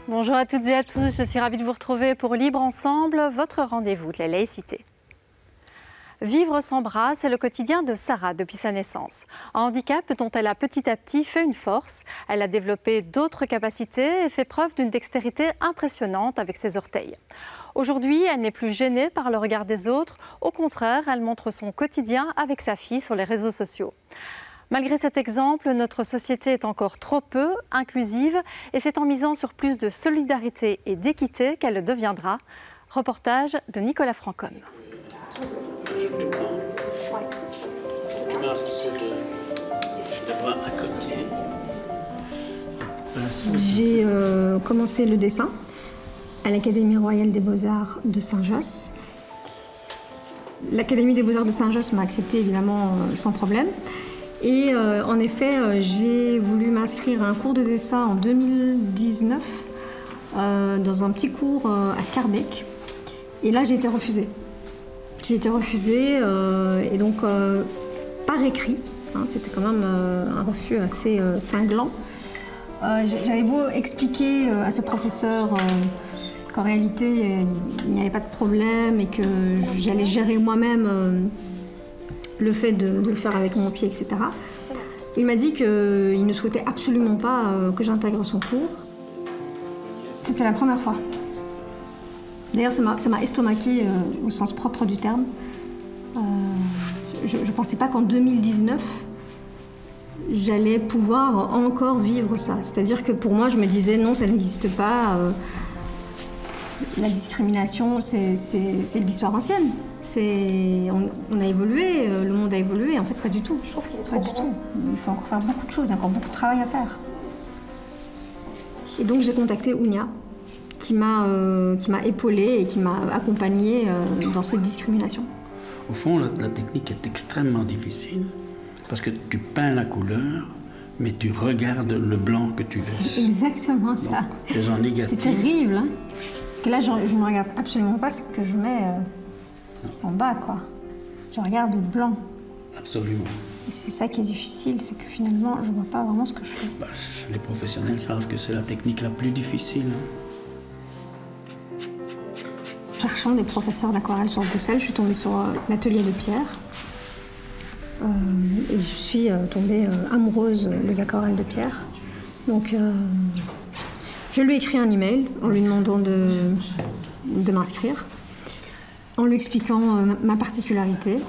Bonjour à toutes et à tous, je suis ravie de vous retrouver pour Libre Ensemble, votre rendez-vous de la laïcité. Vivre sans bras, c'est le quotidien de Sarah depuis sa naissance. Un handicap dont elle a petit à petit fait une force. Elle a développé d'autres capacités et fait preuve d'une dextérité impressionnante avec ses orteils. Aujourd'hui, elle n'est plus gênée par le regard des autres. Au contraire, elle montre son quotidien avec sa fille sur les réseaux sociaux. Malgré cet exemple, notre société est encore trop peu inclusive et c'est en misant sur plus de solidarité et d'équité qu'elle le deviendra. Reportage de Nicolas Francom. J'ai commencé le dessin à l'Académie royale des beaux-arts de Saint-Josse. L'Académie des beaux-arts de Saint-Josse m'a accepté évidemment sans problème. Et en effet, j'ai voulu m'inscrire à un cours de dessin en 2019 dans un petit cours à Scarbeck. Et là, j'ai été refusée. J'ai été refusée et donc par écrit. Hein, c'était quand même un refus assez cinglant. J'avais beau expliquer à ce professeur qu'en réalité, il n'y avait pas de problème et que j'allais gérer moi-même le fait de le faire avec mon pied, etc. Il m'a dit qu'il ne souhaitait absolument pas que j'intègre son cours. C'était la première fois. D'ailleurs, ça m'a estomaqué au sens propre du terme. Je ne pensais pas qu'en 2019, j'allais pouvoir encore vivre ça. C'est-à-dire que pour moi, je me disais non, ça n'existe pas. La discrimination, c'est de l'histoire ancienne. On a évolué, le monde a évolué. En fait, pas du tout. Pas du tout. Il faut encore faire beaucoup de choses, il y a encore beaucoup de travail à faire. Et donc, j'ai contacté Ounia, qui m'a épaulée et qui m'a accompagnée dans cette discrimination. Au fond, la technique est extrêmement difficile parce que tu peins la couleur, mais tu regardes le blanc que tu laisses. C'est exactement ça. C'est en négatif. C'est terrible, hein? Parce que là, je ne regarde absolument pas ce que je mets en bas, quoi. Je regarde le blanc. Absolument. Et c'est ça qui est difficile, c'est que finalement, je ne vois pas vraiment ce que je fais. Bah, les professionnels savent que c'est la technique la plus difficile. Cherchant des professeurs d'aquarelle sur Bruxelles, je suis tombée sur l'atelier de Pierre. Et je suis tombée amoureuse des aquarelles de Pierre. Donc, je lui ai écrit un email en lui demandant de m'inscrire, en lui expliquant ma particularité.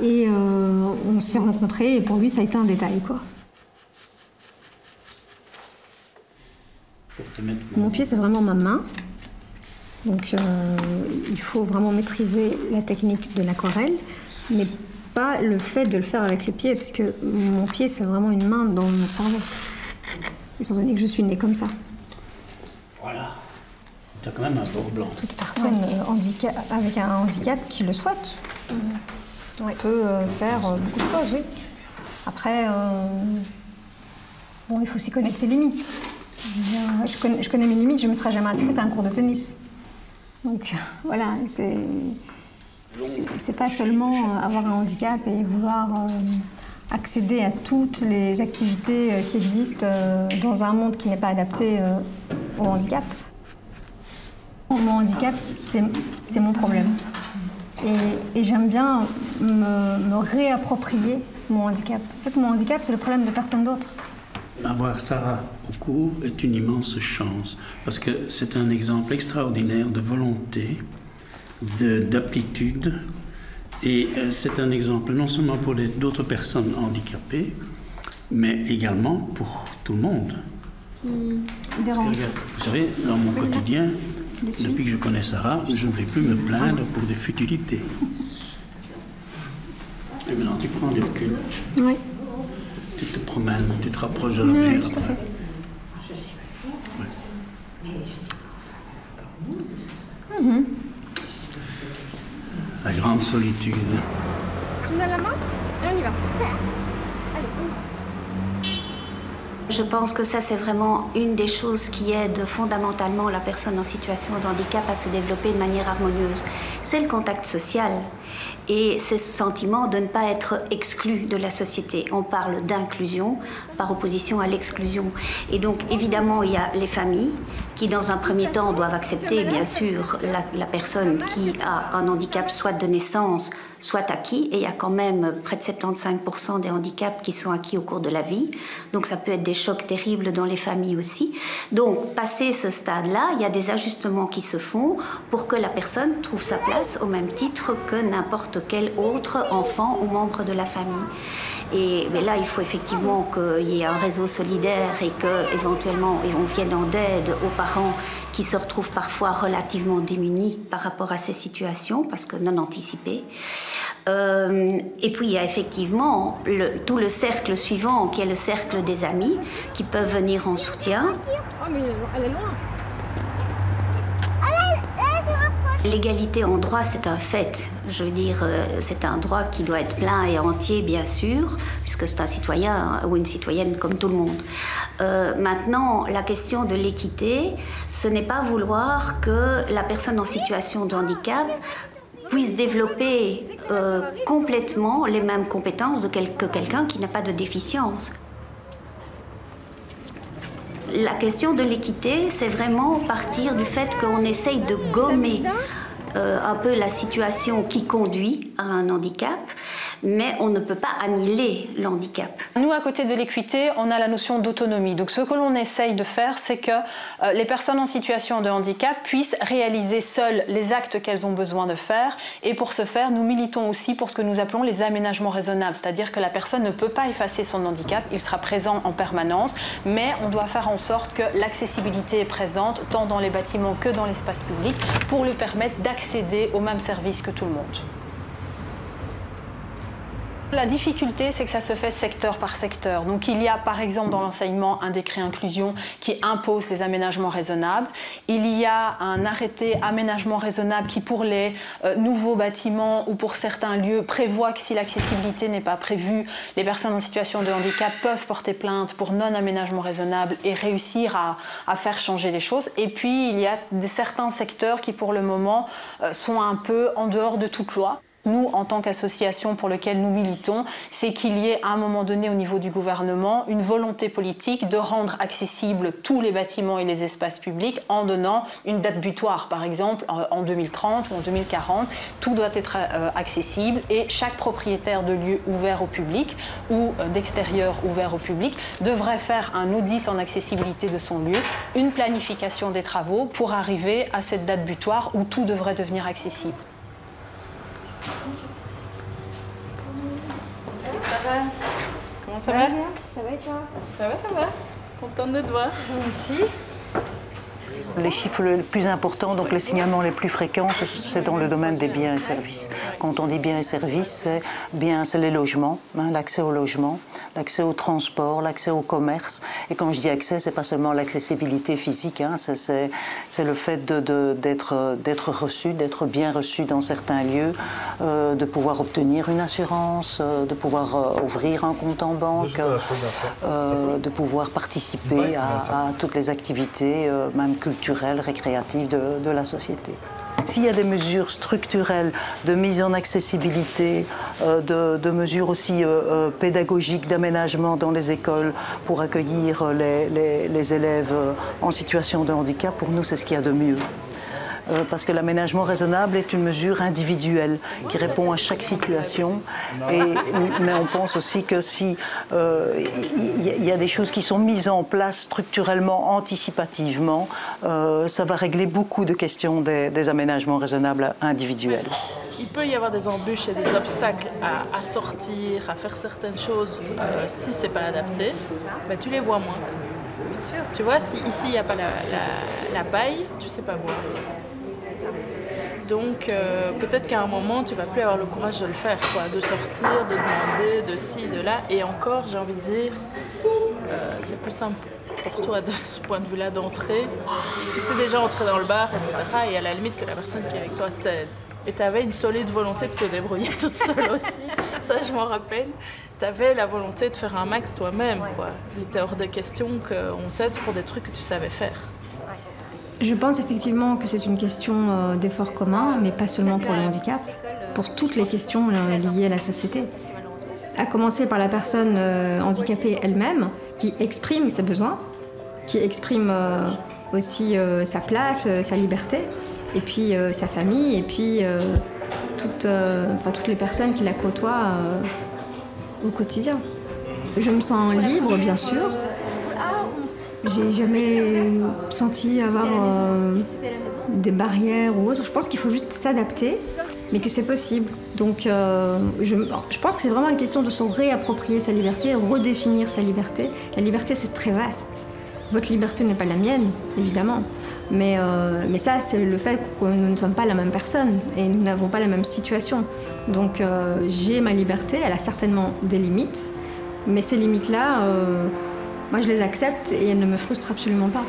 Et on s'est rencontrés et pour lui, ça a été un détail, quoi. Mon pied, c'est vraiment ma main. Donc, il faut vraiment maîtriser la technique de l'aquarelle, mais pas le fait de le faire avec le pied, parce que mon pied, c'est vraiment une main dans mon cerveau, étant donné que je suis née comme ça. Voilà. Tu as quand même un bord blanc. Toute personne avec un handicap qui le souhaite peut faire beaucoup de choses, oui. Après, bon, il faut aussi connaître ses limites. Je connais mes limites, je ne me serais jamais inscrite à un cours de tennis. Donc voilà, c'est pas seulement avoir un handicap et vouloir accéder à toutes les activités qui existent dans un monde qui n'est pas adapté au handicap. Mon handicap, c'est mon problème. Et j'aime bien me réapproprier mon handicap. En fait, mon handicap, c'est le problème de personne d'autre. Avoir Sarah au cours est une immense chance parce que c'est un exemple extraordinaire de volonté, d'aptitude et c'est un exemple non seulement pour d'autres personnes handicapées mais également pour tout le monde. Qui dérange. Parce que, vous savez, dans mon quotidien, depuis que je connais Sarah, je ne vais plus me plaindre pour des futilités. Et maintenant, tu prends du recul. Oui. Tu te promènes, tu te rapproches de la mer. Oui, tout à fait. Ouais. La grande solitude. Tu me donnes la main et on y va. Allez, on y va. Je pense que ça, c'est vraiment une des choses qui aide fondamentalement la personne en situation de handicap à se développer de manière harmonieuse. C'est le contact social et c'est ce sentiment de ne pas être exclu de la société. On parle d'inclusion par opposition à l'exclusion. Et donc, évidemment, il y a les familles, qui dans un premier temps doivent accepter bien sûr la personne qui a un handicap soit de naissance, soit acquis, et il y a quand même près de 75% des handicaps qui sont acquis au cours de la vie, donc ça peut être des chocs terribles dans les familles aussi. Donc passé ce stade-là, il y a des ajustements qui se font pour que la personne trouve sa place au même titre que n'importe quel autre enfant ou membre de la famille. Mais là, il faut effectivement qu'il y ait un réseau solidaire et qu'éventuellement on vienne en aide aux parents qui se retrouvent parfois relativement démunis par rapport à ces situations parce que non anticipées. Et puis il y a effectivement tout le cercle suivant qui est le cercle des amis qui peuvent venir en soutien. Oh mais elle est loin. L'égalité en droit, c'est un fait. Je veux dire, c'est un droit qui doit être plein et entier, bien sûr, puisque c'est un citoyen ou une citoyenne comme tout le monde. Maintenant, la question de l'équité, ce n'est pas vouloir que la personne en situation de handicap puisse développer complètement les mêmes compétences que quelqu'un qui n'a pas de déficience. La question de l'équité, c'est vraiment partir du fait qu'on essaye de gommer un peu la situation qui conduit à un handicap, mais on ne peut pas annihiler l'handicap. Nous, à côté de l'équité, on a la notion d'autonomie. Donc ce que l'on essaye de faire, c'est que les personnes en situation de handicap puissent réaliser seules les actes qu'elles ont besoin de faire. Et pour ce faire, nous militons aussi pour ce que nous appelons les aménagements raisonnables. C'est-à-dire que la personne ne peut pas effacer son handicap, il sera présent en permanence, mais on doit faire en sorte que l'accessibilité est présente, tant dans les bâtiments que dans l'espace public, pour lui permettre d'accéder aux mêmes services que tout le monde. La difficulté, c'est que ça se fait secteur par secteur. Donc il y a par exemple dans l'enseignement un décret inclusion qui impose les aménagements raisonnables. Il y a un arrêté aménagement raisonnable qui pour les nouveaux bâtiments ou pour certains lieux prévoit que si l'accessibilité n'est pas prévue, les personnes en situation de handicap peuvent porter plainte pour non-aménagement raisonnable et réussir à faire changer les choses. Et puis il y a certains secteurs qui pour le moment sont un peu en dehors de toute loi. Nous, en tant qu'association pour laquelle nous militons, c'est qu'il y ait à un moment donné au niveau du gouvernement une volonté politique de rendre accessibles tous les bâtiments et les espaces publics en donnant une date butoir, par exemple en 2030 ou en 2040. Tout doit être accessible et chaque propriétaire de lieu ouvert au public ou d'extérieur ouvert au public devrait faire un audit en accessibilité de son lieu, une planification des travaux pour arriver à cette date butoir où tout devrait devenir accessible. Ça va? Comment ça va? Ça va et toi? Ça va. Contente de te voir. Merci. Les chiffres les plus importants, donc les signalements les plus fréquents, c'est dans le domaine des biens et services. Quand on dit biens et services, c'est les logements, l'accès au logement, l'accès au transport, l'accès au commerce. Et quand je dis accès, c'est pas seulement l'accessibilité physique, c'est le fait d'être reçu, d'être bien reçu dans certains lieux, de pouvoir obtenir une assurance, de pouvoir ouvrir un compte en banque, de pouvoir participer à toutes les activités, même culturelles, récréatives de la société. S'il y a des mesures structurelles de mise en accessibilité, de mesures aussi pédagogiques d'aménagement dans les écoles pour accueillir les élèves en situation de handicap, pour nous c'est ce qu'il y a de mieux. Parce que l'aménagement raisonnable est une mesure individuelle qui répond à chaque situation. Mais on pense aussi que si y a des choses qui sont mises en place structurellement, anticipativement, ça va régler beaucoup de questions des aménagements raisonnables individuels. Il peut y avoir des embûches et des obstacles à sortir, à faire certaines choses si c'est pas adapté, ben, tu les vois moins. Tu vois, si ici il n'y a pas la paille, tu sais pas boire. Donc peut-être qu'à un moment tu vas plus avoir le courage de le faire, quoi, de sortir, de demander, de ci, de là. Et encore, j'ai envie de dire, c'est plus simple pour toi de ce point de vue-là d'entrer. Tu sais déjà entrer dans le bar, etc. Et à la limite que la personne qui est avec toi t'aide. Et tu avais une solide volonté de te débrouiller toute seule aussi. Ça, je m'en rappelle. Tu avais la volonté de faire un max toi-même, quoi. Il était hors de question qu'on t'aide pour des trucs que tu savais faire. Je pense effectivement que c'est une question d'effort commun, mais pas seulement pour le handicap, pour toutes les questions liées à la société. À commencer par la personne handicapée elle-même, qui exprime ses besoins, qui exprime aussi sa place, sa liberté, et puis sa famille, et puis toutes les personnes qui la côtoient au quotidien. Je me sens libre, bien sûr. J'ai jamais senti avoir des barrières ou autre. Je pense qu'il faut juste s'adapter, mais que c'est possible. Donc je pense que c'est vraiment une question de se réapproprier sa liberté, redéfinir sa liberté. La liberté, c'est très vaste. Votre liberté n'est pas la mienne, évidemment. Mais ça, c'est le fait que nous ne sommes pas la même personne et nous n'avons pas la même situation. Donc j'ai ma liberté, elle a certainement des limites, mais ces limites-là, moi je les accepte et elles ne me frustrent absolument pas.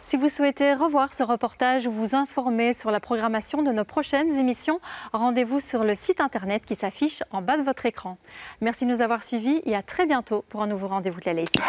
Si vous souhaitez revoir ce reportage ou vous informer sur la programmation de nos prochaines émissions, rendez-vous sur le site internet qui s'affiche en bas de votre écran. Merci de nous avoir suivis et à très bientôt pour un nouveau rendez-vous de la laïcité.